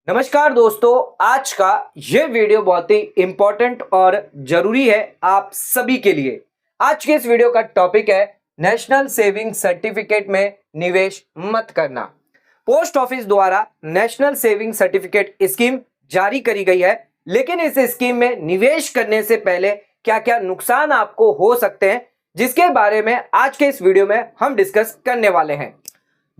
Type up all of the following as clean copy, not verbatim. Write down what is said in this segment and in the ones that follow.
नमस्कार दोस्तों, आज का ये वीडियो बहुत ही इंपॉर्टेंट और जरूरी है आप सभी के लिए। आज के इस वीडियो का टॉपिक है नेशनल सेविंग सर्टिफिकेट में निवेश मत करना। पोस्ट ऑफिस द्वारा नेशनल सेविंग सर्टिफिकेट स्कीम जारी करी गई है, लेकिन इस स्कीम में निवेश करने से पहले क्या क्या नुकसान आपको हो सकते हैं, जिसके बारे में आज के इस वीडियो में हम डिस्कस करने वाले हैं।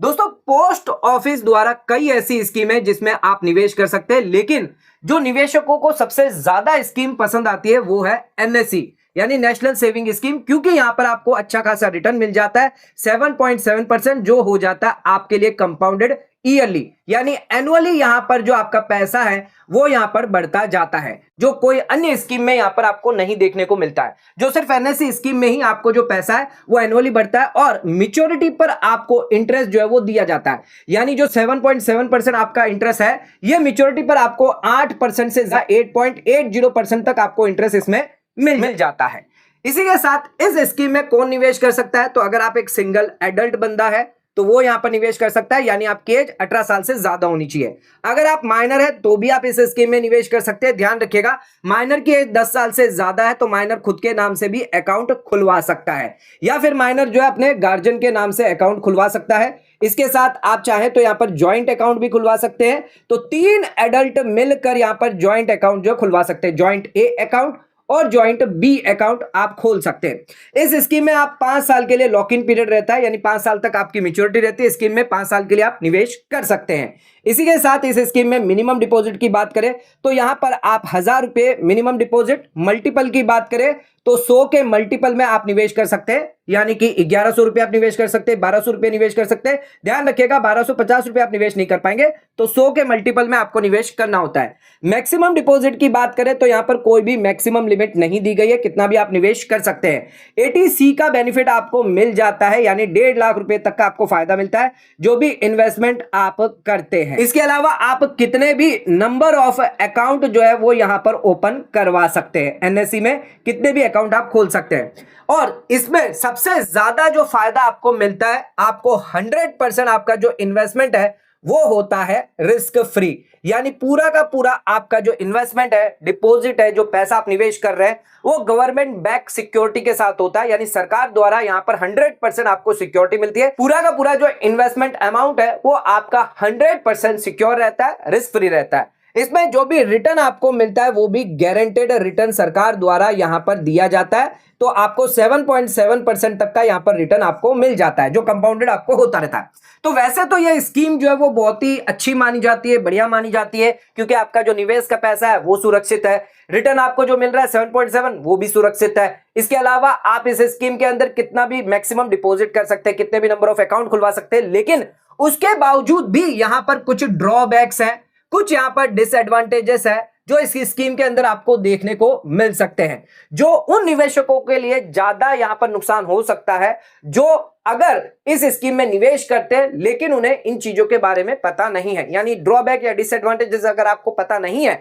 दोस्तों, पोस्ट ऑफिस द्वारा कई ऐसी स्कीम है जिसमें आप निवेश कर सकते हैं, लेकिन जो निवेशकों को सबसे ज्यादा स्कीम पसंद आती है वो है एनएससी यानी नेशनल सेविंग स्कीम, क्योंकि यहां पर आपको अच्छा खासा रिटर्न मिल जाता है 7.7%, जो हो जाता है आपके लिए कंपाउंडेड ईयरली यानी एनुअली। यहां पर जो आपका पैसा है वो यहां पर बढ़ता जाता है, जो कोई अन्य स्कीम में यहां पर आपको नहीं देखने को मिलता है। जो सिर्फ एनएससी स्कीम में ही आपको जो पैसा है वो एनुअली बढ़ता है और मैच्योरिटी पर आपको इंटरेस्ट जो है वो दिया जाता है। यानी जो 7.7% आपका इंटरेस्ट है, ये मैच्योरिटी पर आपको 8% से 8.80% तक आपको इंटरेस्ट इसमें मिल जाता है। इसी के साथ इस स्कीम में कौन निवेश कर सकता है, तो अगर आप एक सिंगल एडल्ट बंदा है तो वो यहां पर निवेश कर सकता है, यानी आपकी एज 18 साल से ज्यादा होनी चाहिए। अगर आप माइनर है तो भी आप इस स्कीम में निवेश कर सकते हैं। ध्यान रखिएगा, माइनर की एज 10 साल से ज्यादा है तो माइनर खुद के नाम से भी अकाउंट खुलवा सकता है, या फिर माइनर जो है अपने गार्जियन के नाम से अकाउंट खुलवा सकता है। इसके साथ आप चाहें तो यहां पर ज्वाइंट अकाउंट भी खुलवा सकते हैं। तो 3 एडल्ट मिलकर यहां पर ज्वाइंट अकाउंट जो खुलवा सकते हैं, ज्वाइंट ए अकाउंट और ज्वाइंट बी अकाउंट आप खोल सकते हैं। इस स्कीम में आप 5 साल के लिए लॉक इन पीरियड रहता है, यानी 5 साल तक आपकी मैच्योरिटी रहती है। स्कीम में 5 साल के लिए आप निवेश कर सकते हैं। इसी के साथ इस स्कीम में मिनिमम डिपॉजिट की बात करें तो यहां पर आप 1000 रुपए मिनिमम डिपॉजिट, मल्टीपल की बात करें तो 100 के मल्टीपल में आप निवेश कर सकते हैं, यानी कि 1100 रुपए आप निवेश कर सकते हैं, 1200 रुपए निवेश कर सकते हैं। ध्यान रखिएगा, 1250 रुपए आप निवेश नहीं कर पाएंगे, तो 100 के मल्टीपल में आपको निवेश करना होता है। मैक्सिमम डिपॉजिट की बात करें तो यहां पर कोई भी मैक्सिमम लिमिट नहीं दी गई है, कितना भी आप निवेश कर सकते हैं। एटीसी का बेनिफिट आपको मिल जाता है, यानी 1.5 लाख रुपए तक का आपको फायदा मिलता है जो भी इन्वेस्टमेंट आप करते हैं। इसके अलावा आप कितने भी नंबर ऑफ अकाउंट जो है वो यहां पर ओपन करवा सकते हैं। एनएससी में कितने भी अकाउंट आप खोल सकते हैं, और इसमें सबसे ज्यादा जो फायदा आपको मिलता है, आपको 100% आपका जो इन्वेस्टमेंट है वो होता है रिस्क फ्री। यानी पूरा का पूरा आपका जो इन्वेस्टमेंट है, डिपॉजिट है, जो पैसा आप निवेश कर रहे हैं वो गवर्नमेंट बैक सिक्योरिटी के साथ होता है, यानी सरकार द्वारा यहां पर 100% आपको सिक्योरिटी मिलती है। पूरा का पूरा जो इन्वेस्टमेंट अमाउंट है वो आपका 100% सिक्योर रहता है, रिस्क फ्री रहता है। इसमें जो भी रिटर्न आपको मिलता है वो भी गारंटेड रिटर्न सरकार द्वारा यहां पर दिया जाता है, तो आपको 7.7% तक का यहां पर रिटर्न आपको मिल जाता है, जो कंपाउंडेड आपको होता रहता है। तो वैसे तो ये स्कीम जो है वो बहुत ही अच्छी मानी जाती है, बढ़िया मानी जाती है, क्योंकि आपका जो निवेश का पैसा है वो सुरक्षित है, रिटर्न आपको जो मिल रहा है 7.7 वो भी सुरक्षित है। इसके अलावा आप इस स्कीम के अंदर कितना भी मैक्सिमम डिपॉजिट कर सकते हैं, कितने भी नंबर ऑफ अकाउंट खुलवा सकते हैं, लेकिन उसके बावजूद भी यहां पर कुछ ड्रॉबैक्स हैं, कुछ यहां पर डिसएडवांटेजेस है जो इस स्कीम के अंदर आपको देखने को मिल सकते हैं, जो उन निवेशकों के लिए ज्यादा यहां पर नुकसान हो सकता है जो अगर इस स्कीम में निवेश करते हैं लेकिन उन्हें इन चीजों के बारे में पता नहीं है। यानी ड्रॉबैक या डिसएडवांटेजेस अगर आपको पता नहीं है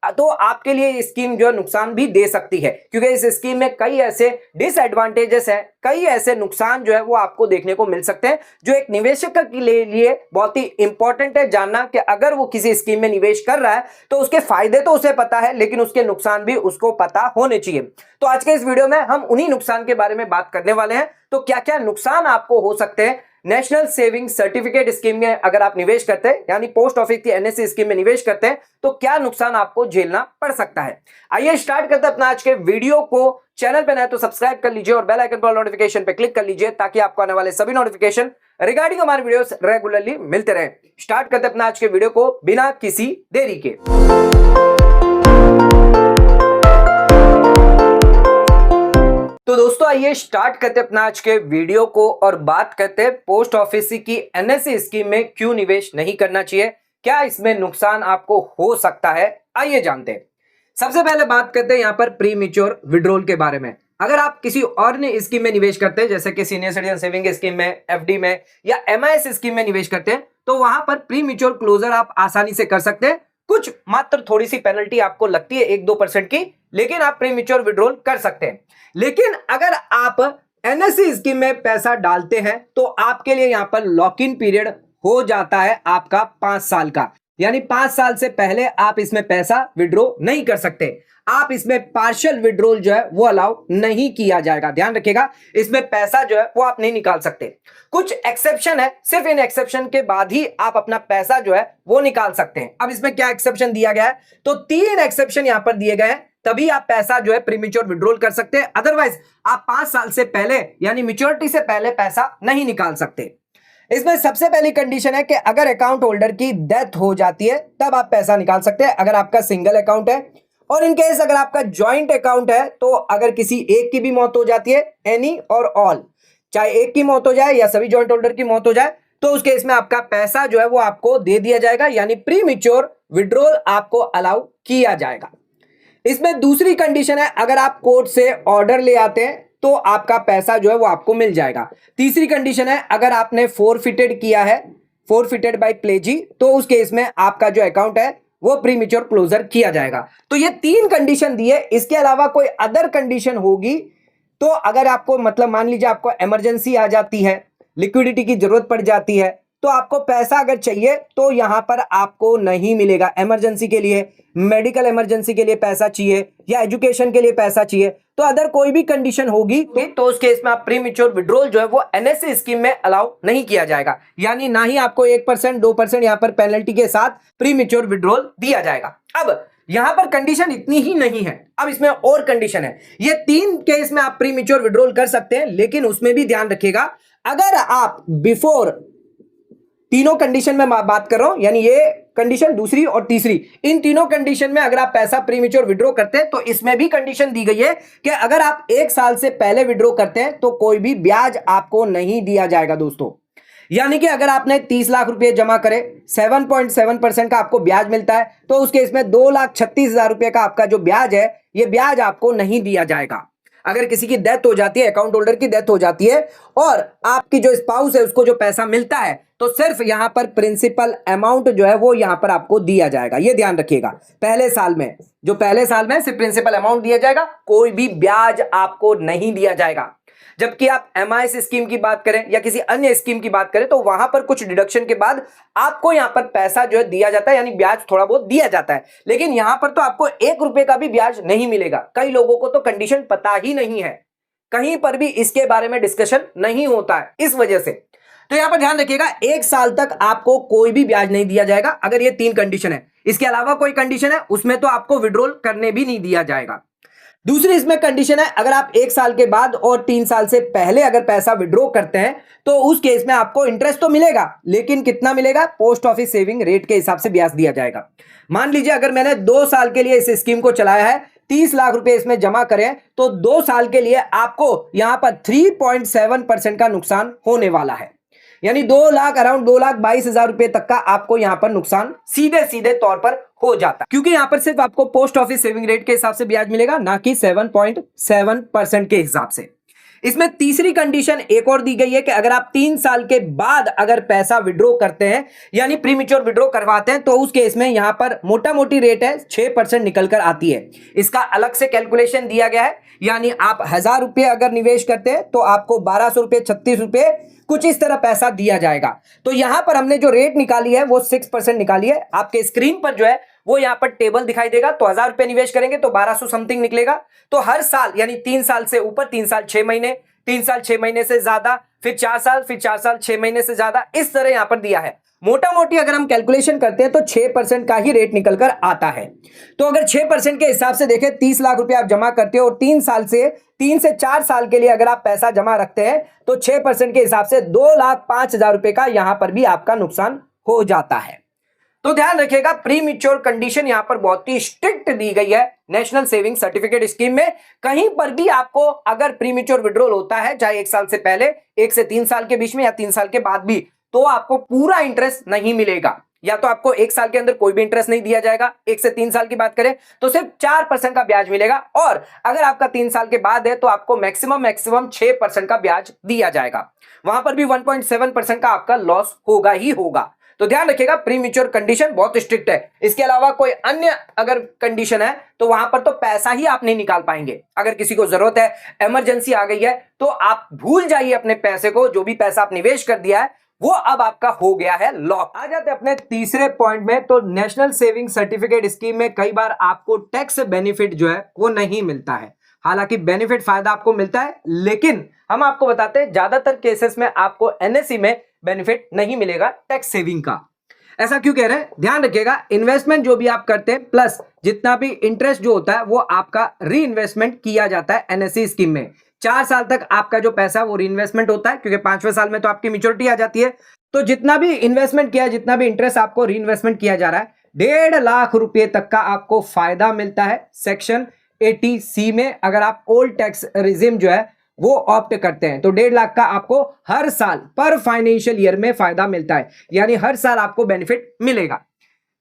तो आपके लिए ये स्कीम जो है नुकसान भी दे सकती है, क्योंकि इस स्कीम में कई ऐसे डिसएडवांटेजेस हैं, कई ऐसे नुकसान जो है वो आपको देखने को मिल सकते हैं, जो एक निवेशक के लिए बहुत ही इंपॉर्टेंट है जानना कि अगर वो किसी स्कीम में निवेश कर रहा है तो उसके फायदे तो उसे पता है, लेकिन उसके नुकसान भी उसको पता होने चाहिए। तो आज के इस वीडियो में हम उन्हीं नुकसान के बारे में बात करने वाले हैं। तो क्या क्या नुकसान आपको हो सकते हैं नेशनल सेविंग सर्टिफिकेट स्कीम में अगर आप निवेश करते हैं, यानी पोस्ट ऑफिस की एनएससी स्कीम में निवेश करते हैं, तो क्या नुकसान आपको झेलना पड़ सकता है। आइए स्टार्ट करते हैं अपना आज के वीडियो को। चैनल पे नए तो सब्सक्राइब कर लीजिए और बेल आइकन पर नोटिफिकेशन पे क्लिक कर लीजिए, ताकि आपको आने वाले सभी नोटिफिकेशन रिगार्डिंग हमारे वीडियोस रेगुलरली मिलते रहे। स्टार्ट करते हैं अपना आज के वीडियो को बिना किसी देरी के। तो दोस्तों, आइए स्टार्ट करते हैं अपना आज के वीडियो को और बात करते हैं पोस्ट ऑफिस की एनएससी स्कीम में क्यों निवेश नहीं करना चाहिए, क्या इसमें नुकसान आपको हो सकता है। आइए जानते हैं। सबसे पहले बात करते हैं यहां पर प्री मैच्योर विड्रॉल के बारे में। अगर आप किसी और स्कीम में निवेश करते हैं, जैसे कि सीनियर सिटीजन सेविंग स्कीम में, एफडी में या एमआईएस स्कीम में निवेश करते हैं, तो वहां पर प्री मैच्योर क्लोजर आप आसानी से कर सकते हैं। कुछ मात्र थोड़ी सी पेनल्टी आपको लगती है 1-2% की, लेकिन आप प्री मैच्योर विड्रॉल कर सकते हैं। लेकिन अगर आप एनएससी स्कीम में पैसा डालते हैं तो आपके लिए यहां पर लॉक इन पीरियड हो जाता है आपका 5 साल का। यानी 5 साल से पहले आप इसमें पैसा विड्रॉ नहीं कर सकते। आप इसमें पार्शियल विड्रॉल जो है वो अलाउ नहीं किया जाएगा, ध्यान रखिएगा। इसमें पैसा जो है वो आप नहीं निकाल सकते। कुछ एक्सेप्शन है, सिर्फ इन एक्सेप्शन के बाद ही आप अपना पैसा जो है वो निकाल सकते हैं। अब इसमें क्या एक्सेप्शन दिया गया है, तो 3 एक्सेप्शन यहां पर दिए गए हैं, तभी आप पैसा जो है प्रीमेच्योर विड्रॉल कर सकते हैं। अदरवाइज आप 5 साल से पहले यानी मैच्योरिटी से पहले पैसा नहीं निकाल सकते। इसमें सबसे पहली कंडीशन है कि अगर अकाउंट होल्डर की डेथ हो जाती है तब आप पैसा निकाल सकते हैं। अगर आपका सिंगल अकाउंट है, और इन केस अगर आपका ज्वाइंट अकाउंट है, तो अगर किसी एक की भी मौत हो जाती है, एनी और ऑल, चाहे एक की मौत हो जाए या सभी ज्वाइंट होल्डर की मौत हो जाए, तो उस केस में आपका पैसा जो है वो आपको दे दिया जाएगा, यानी प्रीमेच्योर विड्रॉल आपको अलाउ किया जाएगा। इसमें दूसरी कंडीशन है, अगर आप कोर्ट से ऑर्डर ले आते हैं तो आपका पैसा जो है वो आपको मिल जाएगा। तीसरी कंडीशन है, अगर आपने फोरफिटेड किया है, फोरफिटेड बाय प्लेजी, तो उस केस में आपका जो अकाउंट है वो प्रीमेच्योर क्लोजर किया जाएगा। तो ये 3 कंडीशन दी है। इसके अलावा कोई अदर कंडीशन होगी तो अगर आपको मतलब मान लीजिए आपको इमरजेंसी आ जाती है, लिक्विडिटी की जरूरत पड़ जाती है, तो आपको पैसा अगर चाहिए तो यहां पर आपको नहीं मिलेगा। इमरजेंसी के लिए, मेडिकल इमरजेंसी के लिए पैसा चाहिए या एजुकेशन के लिए पैसा चाहिए, तो अदर कोई भी कंडीशन होगी तो उस केस में आप प्रीमेच्योर विड्रॉल जो है वो एनएसए स्कीम में अलाउ नहीं किया जाएगा, यानी ना ही आपको 1% 2% यहां पर पेनल्टी के साथ प्रीमेच्योर विड्रॉल दिया जाएगा। अब यहां पर कंडीशन इतनी ही नहीं है, अब इसमें और कंडीशन है। ये 3 केस में आप प्रीमेच्योर विड्रॉल कर सकते हैं, लेकिन उसमें भी ध्यान रखिएगा, अगर आप बिफोर तीनों कंडीशन में बात कर रहा हूं, यानी ये कंडीशन, दूसरी और तीसरी, इन तीनों कंडीशन में अगर आप पैसा प्रीमेच्योर विड्रॉ करते हैं तो इसमें भी कंडीशन दी गई है कि अगर आप 1 साल से पहले विड्रॉ करते हैं तो कोई भी ब्याज आपको नहीं दिया जाएगा दोस्तों। यानी कि अगर आपने 30 लाख रुपए जमा करे, 7.7% का आपको ब्याज मिलता है, तो उस केस में 2,36,000 रुपए का आपका जो ब्याज है, ये ब्याज आपको नहीं दिया जाएगा। अगर किसी की डेथ हो जाती है, अकाउंट होल्डर की डेथ हो जाती है और आपकी जो स्पाउस है उसको जो पैसा मिलता है, तो सिर्फ यहां पर प्रिंसिपल अमाउंट जो है वो यहां पर आपको दिया जाएगा। ये ध्यान रखिएगा, पहले साल में सिर्फ प्रिंसिपल अमाउंट दिया जाएगा, कोई भी ब्याज आपको नहीं दिया जाएगा। जबकि आप एमआईएस स्कीम की बात करें या किसी अन्य स्कीम की बात करें तो वहां पर कुछ डिडक्शन के बाद आपको यहां पर पैसा जो है दिया जाता है, यानी ब्याज थोड़ा बहुत दिया जाता है। लेकिन यहां पर तो आपको 1 रुपए का भी ब्याज नहीं मिलेगा। कई लोगों को तो कंडीशन पता ही नहीं है, कहीं पर भी इसके बारे में डिस्कशन नहीं होता है, इस वजह से। तो यहां पर ध्यान रखिएगा, 1 साल तक आपको कोई भी ब्याज नहीं दिया जाएगा अगर ये 3 कंडीशन है। इसके अलावा कोई कंडीशन है उसमें तो आपको विड्रॉल करने भी नहीं दिया जाएगा। दूसरी इसमें कंडीशन है, अगर आप 1 साल के बाद और 3 साल से पहले अगर पैसा विड्रॉ करते हैं तो उस केस में आपको इंटरेस्ट तो मिलेगा, लेकिन कितना मिलेगा, पोस्ट ऑफिस सेविंग रेट के हिसाब से ब्याज दिया जाएगा। मान लीजिए अगर मैंने 2 साल के लिए इस स्कीम को चलाया है, 30 लाख रुपए इसमें जमा करें, तो 2 साल के लिए आपको यहां पर 3.7% का नुकसान होने वाला है, यानी 2 लाख, अराउंड 2,22,000 रुपए तक का आपको यहां पर नुकसान सीधे सीधे तौर पर हो जाता है, क्योंकि यहां पर सिर्फ आपको पोस्ट ऑफिस सेविंग रेट के हिसाब से ब्याज मिलेगा, ना कि 7.7% के हिसाब से। इसमें तीसरी कंडीशन एक और दी गई है कि अगर आप 3 साल के बाद अगर पैसा विड्रॉ करते हैं, यानी प्रीमेच्योर विड्रॉ करवाते हैं, तो उस केस में यहां पर मोटा मोटी रेट है 6% निकल कर आती है। इसका अलग से कैलकुलेशन दिया गया है, यानी आप 1,000 रुपए अगर निवेश करते हैं तो आपको 1,200 रुपए, 36 रुपए कुछ इस तरह पैसा दिया जाएगा। तो यहां पर हमने जो रेट निकाली है वो 6% निकाली है। आपके स्क्रीन पर जो है वो यहां पर टेबल दिखाई देगा। तो 1,000 रुपए निवेश करेंगे तो 1,200 समथिंग निकलेगा। तो हर साल यानी 3 साल से ऊपर, 3 साल 6 महीने, 3 साल 6 महीने से ज्यादा, फिर 4 साल, फिर 4 साल 6 महीने से ज्यादा, इस तरह यहां पर दिया है। मोटा मोटी अगर हम कैलकुलेशन करते हैं तो 6% का ही रेट निकल कर आता है। तो अगर 6% के हिसाब से देखें, 30 लाख रुपए आप जमा करते हो और 3 से 4 साल के लिए अगर आप पैसा जमा रखते हैं तो 6% के हिसाब से 2,05,000 रुपए का यहां पर भी आपका नुकसान हो जाता है। तो ध्यान रखिएगा, प्रीमेच्योर कंडीशन यहां पर बहुत ही स्ट्रिक्ट दी गई है नेशनल सेविंग सर्टिफिकेट स्कीम में। कहीं पर भी आपको अगर प्रीमेच्योर विड्रॉल होता है, चाहे 1 साल से पहले, 1 से 3 साल के बीच में या 3 साल के बाद भी, तो आपको पूरा इंटरेस्ट नहीं मिलेगा। या तो आपको 1 साल के अंदर कोई भी इंटरेस्ट नहीं दिया जाएगा, 1 से 3 साल की बात करें तो सिर्फ 4% का ब्याज मिलेगा, और अगर आपका 3 साल के बाद है तो आपको मैक्सिमम 6% का ब्याज दिया जाएगा। वहां पर भी 1.7% का आपका लॉस होगा ही होगा। तो ध्यान रखिएगा, प्रीमेच्योर कंडीशन बहुत स्ट्रिक्ट है। इसके अलावा कोई अन्य अगर कंडीशन है तो वहां पर तो पैसा ही आप नहीं निकाल पाएंगे। अगर किसी को जरूरत है, इमरजेंसी आ गई है, तो आप भूल जाइए अपने पैसे को, जो भी पैसा आप निवेश कर दिया है वो अब आपका हो गया है लॉक। आ जाते अपने तीसरे पॉइंट में। तो नेशनल सेविंग सर्टिफिकेट स्कीम में कई बार आपको टैक्स बेनिफिट जो है वो नहीं मिलता है। हालांकि बेनिफिट फायदा आपको मिलता है, लेकिन हम आपको बताते हैं ज्यादातर केसेस में आपको एनएससी में बेनिफिट नहीं मिलेगा टैक्स सेविंग का। ऐसा क्यों कह रहे हैं, ध्यान रखिएगा, इन्वेस्टमेंट जो भी आप करते हैं प्लस जितना भी इंटरेस्ट जो होता है वो आपका री इन्वेस्टमेंट किया जाता है एनएससी स्कीम में। 4 साल तक आपका जो पैसा वो री इन्वेस्टमेंट होता है, क्योंकि 5वें साल में तो आपकी मैच्योरिटी आ जाती है। तो जितना भी इन्वेस्टमेंट किया, जितना भी इंटरेस्ट आपको री इन्वेस्टमेंट किया जा रहा है, 1.5 लाख रुपए तक का आपको फायदा मिलता है सेक्शन 80C में। अगर आप ओल्ड टैक्स रिजिम जो है वो ऑप्ट करते हैं तो 1.5 लाख का आपको हर साल पर फाइनेंशियल ईयर में फायदा मिलता है, यानी हर साल आपको बेनिफिट मिलेगा।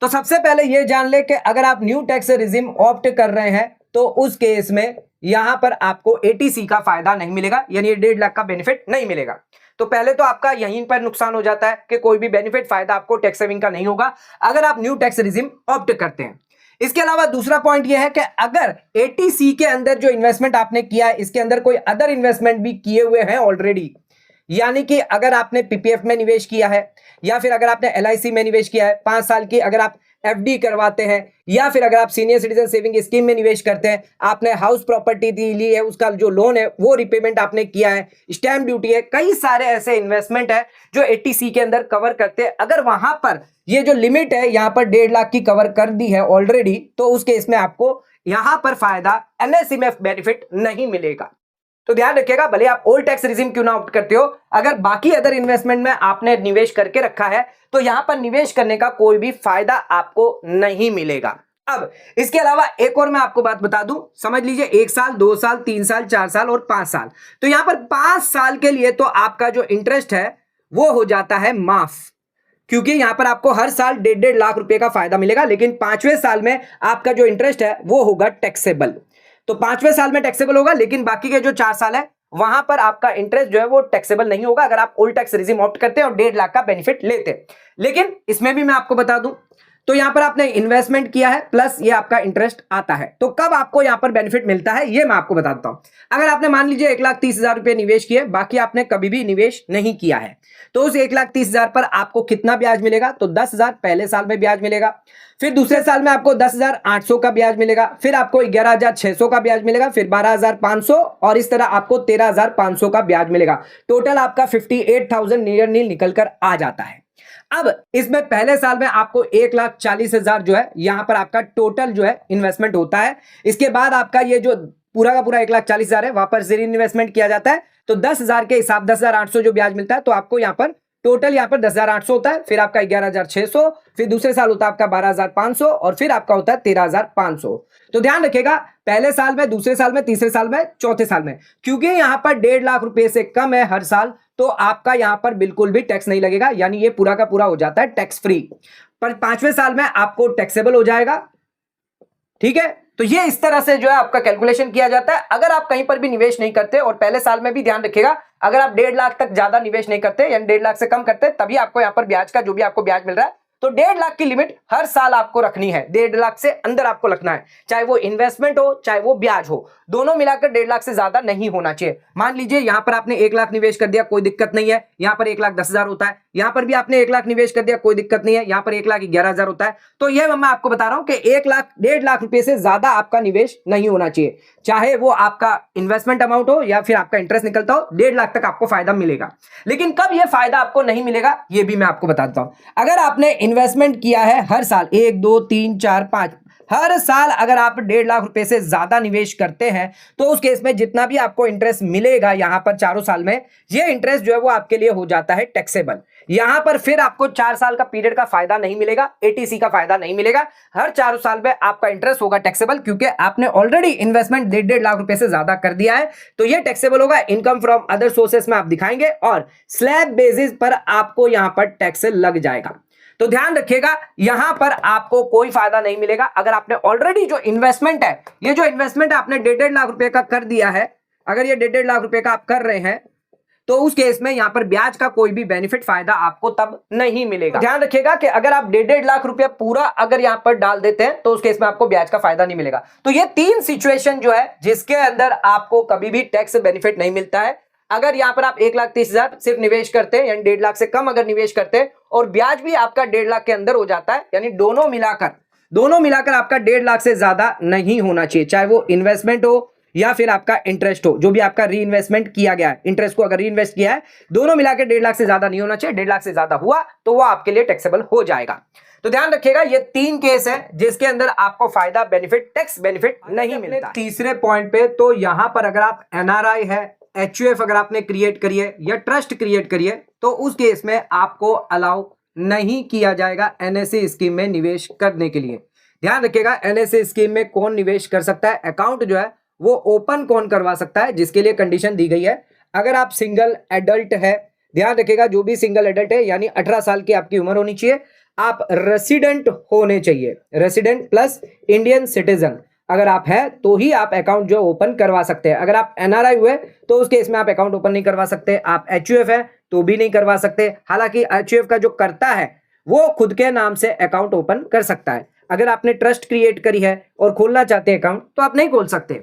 तो सबसे पहले ये जान ले कि अगर आप न्यू टैक्स रिजिम ऑप्ट कर रहे हैं तो उस केस में यहां पर आपको 80C का फायदा नहीं मिलेगा, यानी 1.5 लाख का बेनिफिट नहीं मिलेगा। तो पहले तो आपका यहीं पर नुकसान हो जाता है कि कोई भी बेनिफिट फायदा आपको टैक्स सेविंग का नहीं होगा अगर आप न्यू टैक्स रिजिम ऑप्ट करते हैं। इसके अलावा दूसरा पॉइंट यह है कि अगर 80C के अंदर जो इन्वेस्टमेंट आपने किया है इसके अंदर कोई अदर इन्वेस्टमेंट भी किए हुए हैं ऑलरेडी, यानी कि अगर आपने पीपीएफ में निवेश किया है या फिर अगर आपने एलआईसी में निवेश किया है 5 साल की, अगर आप एफडी करवाते हैं या फिर अगर आप सीनियर सिटीजन सेविंग स्कीम में निवेश करते हैं, आपने हाउस प्रॉपर्टी ली है, उसका जो लोन है वो रिपेमेंट आपने किया है, स्टैंप ड्यूटी है, कई सारे ऐसे इन्वेस्टमेंट है जो 80C के अंदर कवर करते हैं। अगर वहां पर ये जो लिमिट है यहां पर 1.5 लाख की कवर कर दी है ऑलरेडी, तो उस केस में आपको यहां पर फायदा एनएससी में बेनिफिट नहीं मिलेगा। तो ध्यान रखिएगा, भले आप ओल्ड टैक्स रिजिम क्यों ना ऑप्ट करते हो, अगर बाकी अदर इन्वेस्टमेंट में आपने निवेश करके रखा है तो यहां पर निवेश करने का कोई भी फायदा आपको नहीं मिलेगा। अब इसके अलावा एक और मैं आपको बात बता दूं, समझ लीजिए 1 साल, 2 साल, 3 साल, 4 साल और 5 साल। तो यहां पर 5 साल के लिए तो आपका जो इंटरेस्ट है वो हो जाता है माफ, क्योंकि यहां पर आपको हर साल 1.5 लाख रुपए का फायदा मिलेगा, लेकिन 5वें साल में आपका जो इंटरेस्ट है वो होगा टैक्सेबल। तो 5वें साल में टैक्सेबल होगा, लेकिन बाकी के जो 4 साल है वहां पर आपका इंटरेस्ट जो है वो टैक्सेबल नहीं होगा अगर आप ओल्ड टैक्स रिजिम ऑप्ट करते हैं और 1.5 लाख का बेनिफिट लेते हैं। लेकिन इसमें भी मैं आपको बता दूं, तो यहां पर आपने इन्वेस्टमेंट किया है प्लस ये आपका इंटरेस्ट आता है, तो कब आपको यहां पर बेनिफिट मिलता है ये मैं आपको बताता हूं। अगर आपने मान लीजिए 1,30,000 रुपए निवेश किए, बाकी आपने कभी भी निवेश नहीं किया है, तो उस 1,30,000 पर आपको कितना ब्याज मिलेगा, तो 10,000 पहले साल में ब्याज मिलेगा, फिर दूसरे साल में आपको 10,800 का ब्याज मिलेगा, फिर आपको 11,600 का ब्याज मिलेगा, फिर 12,500 और इस तरह आपको 13,500 का ब्याज मिलेगा। टोटल आपका 58,000 नियर नील निकल कर आ जाता है। अब इसमें पहले साल में आपको 1,40,000 जो है यहां पर आपका टोटल जो है इन्वेस्टमेंट होता है। इसके बाद आपका ये जो पूरा का पूरा 1,40,000 है वापस री इन्वेस्टमेंट किया जाता है, तो 10,000 के हिसाब 10,800 जो ब्याज मिलता है, तो आपको यहां पर टोटल यहां पर 10,800 होता है, फिर आपका 11,600, फिर दूसरे साल होता है आपका 12,500 और फिर आपका होता है 13,500। तो ध्यान रखिएगा, पहले साल में, दूसरे साल में, तीसरे साल में, चौथे साल में, क्योंकि यहां पर 1.5 लाख रुपए से कम है हर साल, तो आपका यहां पर बिल्कुल भी टैक्स नहीं लगेगा, यानी ये पूरा का पूरा हो जाता है टैक्स फ्री। पर 5वें साल में आपको टैक्सेबल हो जाएगा। ठीक है, तो ये इस तरह से जो है आपका कैलकुलेशन किया जाता है। अगर आप कहीं पर भी निवेश नहीं करते, और पहले साल में भी ध्यान रखिएगा, अगर आप 1.5 लाख तक ज्यादा निवेश नहीं करते यानी 1.5 लाख से कम करते, तभी आपको यहाँ पर ब्याज का जो भी आपको ब्याज मिल रहा है, तो 1.5 लाख की लिमिट हर साल आपको रखनी है, 1.5 लाख से अंदर आपको रखना है, चाहे वो इन्वेस्टमेंट हो चाहे वो ब्याज हो, दोनों मिलाकर 1.5 लाख से ज्यादा नहीं होना चाहिए। मान लीजिए यहां पर आपने 1 लाख निवेश कर दिया, कोई दिक्कत नहीं है, यहां पर 1,10,000 होता है, यहां पर भी आपने 1 लाख निवेश कर दिया, कोई दिक्कत नहीं है, यहां पर 1,11,000 होता है। तो यह मैं आपको बता रहा हूं कि 1,00,000 1.5 लाख रुपए से ज्यादा आपका निवेश नहीं होना चाहिए, चाहे वो आपका इन्वेस्टमेंट अमाउंट हो या फिर आपका इंटरेस्ट निकलता हो, 1.5 लाख तक आपको फायदा मिलेगा। लेकिन कब यह फायदा आपको नहीं मिलेगा यह भी मैं आपको बताता हूं। अगर आपने इन्वेस्टमेंट किया है हर साल 1, 2, 3, 4, 5, हर साल अगर आप 1.5 लाख रुपए से ज्यादा निवेश करते हैं, तो उस केस में जितना भी आपको इंटरेस्ट मिलेगा यहां पर चारों साल में, ये इंटरेस्ट जो है वो आपके लिए हो जाता है टैक्सेबल। यहां पर फिर आपको 4 साल का पीरियड का फायदा नहीं मिलेगा, 80C का फायदा नहीं मिलेगा, हर 4 साल में आपका इंटरेस्ट होगा टैक्सेबल, क्योंकि आपने ऑलरेडी इन्वेस्टमेंट 1.5 लाख रुपए से ज्यादा कर दिया है, तो ये टैक्सेबल होगा। इनकम फ्रॉम अदर सोर्सेस में आप दिखाएंगे और स्लैब बेसिस पर आपको यहां पर टैक्स लग जाएगा। तो ध्यान रखिएगा, यहां पर आपको कोई फायदा नहीं मिलेगा अगर आपने ऑलरेडी जो इन्वेस्टमेंट है, ये जो इन्वेस्टमेंट आपने 1.5 लाख रुपए का कर दिया है, अगर ये 1.5 लाख रुपए का आप कर रहे हैं, तो उस केस में यहां पर ब्याज का कोई भी बेनिफिट फायदा आपको तब नहीं मिलेगा। ध्यान रखिएगा कि अगर आप 1.5 लाख रुपया पूरा अगर यहां पर डाल देते हैं, तो उस केस में आपको ब्याज का फायदा नहीं मिलेगा। तो ये 3 सिचुएशन जो है जिसके अंदर आपको कभी भी टैक्स बेनिफिट नहीं मिलता है। अगर यहाँ पर आप 1,30,000 सिर्फ निवेश करते हैं, यानी 1.5 लाख से कम अगर निवेश करते हैं और ब्याज भी आपका 1.5 लाख के अंदर हो जाता है, यानी दोनों मिलाकर आपका 1.5 लाख से ज्यादा नहीं होना चाहिए, चाहे वो इन्वेस्टमेंट हो या फिर आपका इंटरेस्ट हो, जो भी आपका री इन्वेस्टमेंट किया गया है, इंटरेस्ट को अगर री इन्वेस्ट किया है, दोनों मिलाकर 1.5 लाख से ज्यादा नहीं होना चाहिए। 1.5 लाख से ज्यादा हुआ तो वो आपके लिए टैक्सेबल हो जाएगा। तो ध्यान रखिएगा, ये 3 केस है जिसके अंदर आपको फायदा बेनिफिट, टैक्स बेनिफिट नहीं मिलता। तीसरे पॉइंट पे, तो यहां पर अगर आप एनआरआई है, एचयूएफ अगर आपने क्रिएट करी है या ट्रस्ट क्रिएट करी है, तो उस केस में आपको अलाउ नहीं किया जाएगा एनएससी स्कीम में निवेश करने के लिए। ध्यान रखिएगा, एनएससी स्कीम में कौन निवेश कर सकता है, अकाउंट जो है वो ओपन कौन करवा सकता है, जिसके लिए कंडीशन दी गई है, अगर आप सिंगल एडल्ट है, ध्यान रखिएगा जो भी सिंगल एडल्ट है यानी 18 साल की आपकी उम्र होनी चाहिए, आप रेसिडेंट होने चाहिए, रेसिडेंट प्लस इंडियन सिटीजन अगर आप है तो ही आप अकाउंट जो ओपन करवा सकते हैं। अगर आप एनआरआई हुए तो उस केस में आप अकाउंट ओपन नहीं करवा सकते, आप एचयूएफ है तो भी नहीं करवा सकते। हालांकि एचयूएफ का जो करता है वो खुद के नाम से अकाउंट ओपन कर सकता है। अगर आपने ट्रस्ट क्रिएट करी है और खोलना चाहते हैं अकाउंट तो आप नहीं खोल सकते।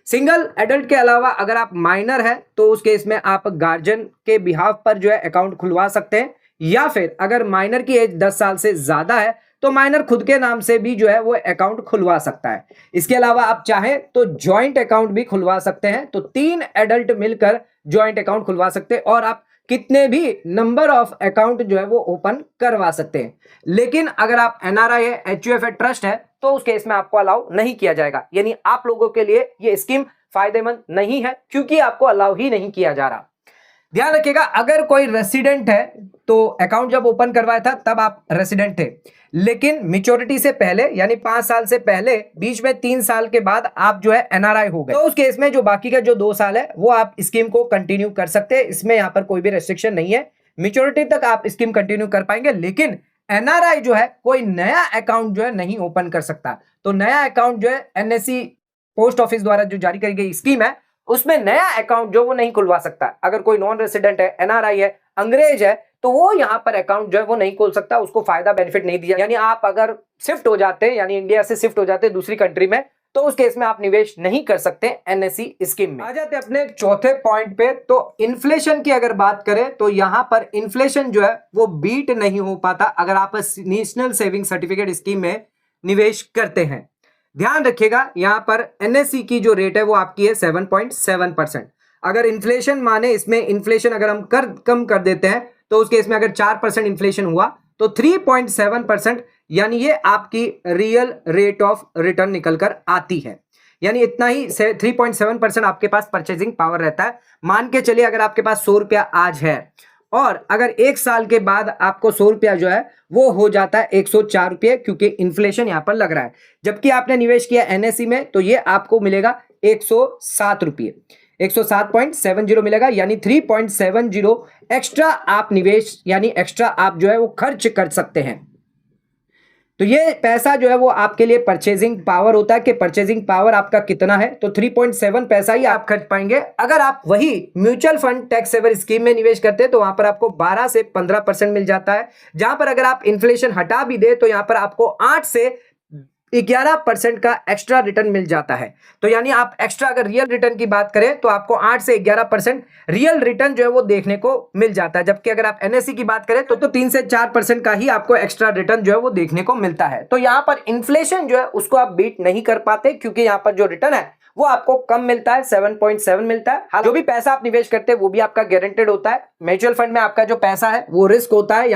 सिंगल एडल्ट के अलावा अगर आप माइनर है तो उस केस में आप गार्जियन के बिहाफ पर जो है अकाउंट खुलवा सकते हैं, या फिर अगर माइनर की एज 10 साल से ज्यादा है तो माइनर खुद के नाम से भी जो है वो अकाउंट खुलवा सकता है। इसके अलावा आप चाहें तो जॉइंट अकाउंट भी खुलवा सकते हैं, तो 3 एडल्ट मिलकर जॉइंट अकाउंट खुलवा सकते हैं और आप कितने भी नंबर ऑफ अकाउंट जो है वो ओपन करवा सकते हैं। लेकिन अगर आप एनआरआई है, एचयूएफ है, ट्रस्ट है तो उस केस में आपको अलाउ नहीं किया जाएगा, यानी आप लोगों के लिए ये स्कीम फायदेमंद नहीं है क्योंकि आपको अलाउ ही नहीं किया जा रहा। ध्यान रखिएगा, अगर कोई रेसिडेंट है तो अकाउंट जब ओपन करवाया था तब आप रेसिडेंट थे, लेकिन मैच्योरिटी से पहले यानी 5 साल से पहले बीच में 3 साल के बाद आप जो है एनआरआई हो गए, तो उस केस में जो बाकी का जो 2 साल है वो आप स्कीम को कंटिन्यू कर सकते हैं। इसमें यहाँ पर कोई भी रेस्ट्रिक्शन नहीं है, मैच्योरिटी तक आप स्कीम कंटिन्यू कर पाएंगे। लेकिन एनआरआई जो है कोई नया अकाउंट जो है नहीं ओपन कर सकता। तो नया अकाउंट जो है एनएससी पोस्ट ऑफिस द्वारा जो जारी करी गई स्कीम है उसमें नया अकाउंट जो वो नहीं खुलवा सकता। अगर कोई नॉन रेसिडेंट है, एनआरआई है, अंग्रेज है, तो वो यहाँ पर अकाउंट जो है वो नहीं खोल सकता, उसको फायदा बेनिफिट नहीं दिया। यानी आप अगर शिफ्ट हो जाते हैं, यानी इंडिया से शिफ्ट हो जाते हैं दूसरी कंट्री में, तो उस केस में आप निवेश नहीं कर सकते एनएससी स्कीम में। आ जाते हैं अपने चौथे पॉइंट पे, तो इन्फ्लेशन की अगर बात करें तो यहाँ पर इन्फ्लेशन जो है वो बीट नहीं हो पाता अगर आप नेशनल सेविंग सर्टिफिकेट स्कीम में निवेश करते हैं। ध्यान रखिएगा, यहां पर एनएससी की जो रेट है वो आपकी है 7.7%। अगर इन्फ्लेशन माने इसमें इन्फ्लेशन अगर हम कम कर देते हैं तो उस केस में अगर 4% इन्फ्लेशन हुआ तो 3.7% यानी ये आपकी रियल रेट ऑफ रिटर्न निकल कर आती है। यानी इतना ही 3.7% आपके पास परचेजिंग पावर रहता है। मान के चलिए अगर आपके पास 100 रुपया आज है और अगर 1 साल के बाद आपको 100 रुपया जो है वो हो जाता है 104 रुपये, क्योंकि इन्फ्लेशन यहां पर लग रहा है। जबकि आपने निवेश किया एनएससी में तो ये आपको मिलेगा 107 रुपये, 107.70 मिलेगा, यानी 3.70 एक्स्ट्रा आप निवेश यानी एक्स्ट्रा आप जो है वो खर्च कर सकते हैं। तो ये पैसा जो है वो आपके लिए परचेजिंग पावर होता है कि परचेजिंग पावर आपका कितना है, तो 3.7 पैसा ही आप खर्च पाएंगे। अगर आप वही mutual fund tax saver scheme में निवेश करते हैं तो वहां पर आपको 12 से 15% मिल जाता है, जहां पर अगर आप इन्फ्लेशन हटा भी दे तो यहां पर आपको 8 से 11% का एक्स्ट्रा रिटर्न मिल जाता है। तो यानी आप एक्स्ट्रा अगर रियल रिटर्न की बात करें तो आपको 8 से 11% रियल रिटर्न जो है वो देखने को मिल जाता है। जबकि अगर आप एनएससी की बात करें तो 3 से 4% का ही आपको एक्स्ट्रा रिटर्न जो है वो देखने को मिलता है। तो यहां पर इन्फ्लेशन जो है उसको आप बीट नहीं कर पाते, क्योंकि यहां पर जो रिटर्न है वो आपको कम मिलता है, 7.7 मिलता है। जो भी पैसा आप निवेश करते हैं वो भी आपका गारंटेड होता है। म्यूचुअल फंड में आपका जो पैसा है वो रिस्क होता है,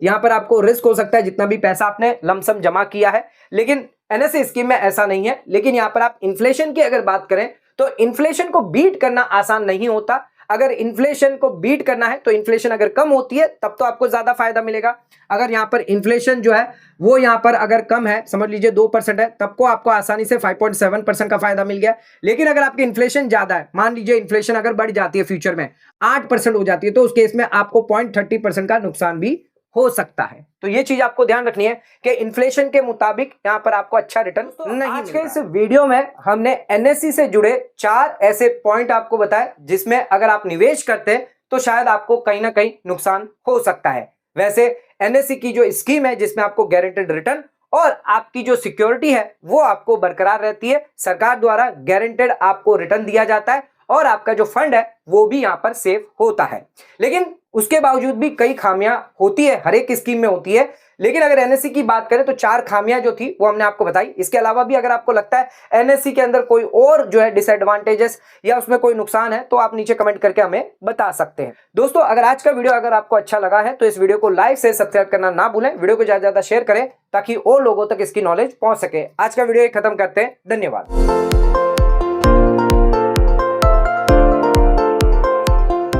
यहाँ पर आपको रिस्क हो सकता है जितना भी पैसा आपने लमसम जमा किया है, लेकिन एनएससी स्कीम में ऐसा नहीं है। लेकिन यहाँ पर आप इन्फ्लेशन की अगर बात करें तो इन्फ्लेशन को बीट करना आसान नहीं होता। अगर इन्फ्लेशन को बीट करना है तो इन्फ्लेशन अगर कम होती है तब तो आपको ज्यादा फायदा मिलेगा। अगर यहाँ पर इन्फ्लेशन जो है वो यहाँ पर अगर कम है, समझ लीजिए 2% है, तब को आपको आसानी से 5.7% का फायदा मिल गया। लेकिन अगर आपकी इन्फ्लेशन ज्यादा है, मान लीजिए इन्फ्लेशन अगर बढ़ जाती है फ्यूचर में 8% हो जाती है, तो उस केस में आपको 0.30% का नुकसान भी हो सकता है। तो ये चीज आपको ध्यान रखनी है कि इन्फ्लेशन के मुताबिक यहां पर आपको अच्छा रिटर्न नहीं। आज के इस वीडियो में हमने एनएससी से जुड़े 4 ऐसे पॉइंट आपको बताए जिसमें अगर आप निवेश करते हैं तो शायद आपको कहीं ना कहीं नुकसान हो सकता है। वैसे एनएससी की जो स्कीम है जिसमें आपको गारंटेड रिटर्न और आपकी जो सिक्योरिटी है वो आपको बरकरार रहती है, सरकार द्वारा गारंटेड आपको रिटर्न दिया जाता है और आपका जो फंड है वो भी यहाँ पर सेव होता है। लेकिन उसके बावजूद भी कई खामियां होती है, हर एक स्कीम में होती है। लेकिन अगर एनएससी की बात करें तो 4 खामियां जो थी वो हमने आपको बताई। इसके अलावा भी अगर आपको लगता है एनएससी के अंदर कोई और जो है डिसएडवांटेजेस या उसमें कोई नुकसान है तो आप नीचे कमेंट करके हमें बता सकते हैं। दोस्तों, अगर आज का वीडियो अगर आपको अच्छा लगा है तो इस वीडियो को लाइक से सब्सक्राइब करना ना भूलें, वीडियो को ज्यादा ज्यादा शेयर करें ताकि और लोगों तक इसकी नॉलेज पहुंच सके। आज का वीडियो खत्म करते हैं, धन्यवाद।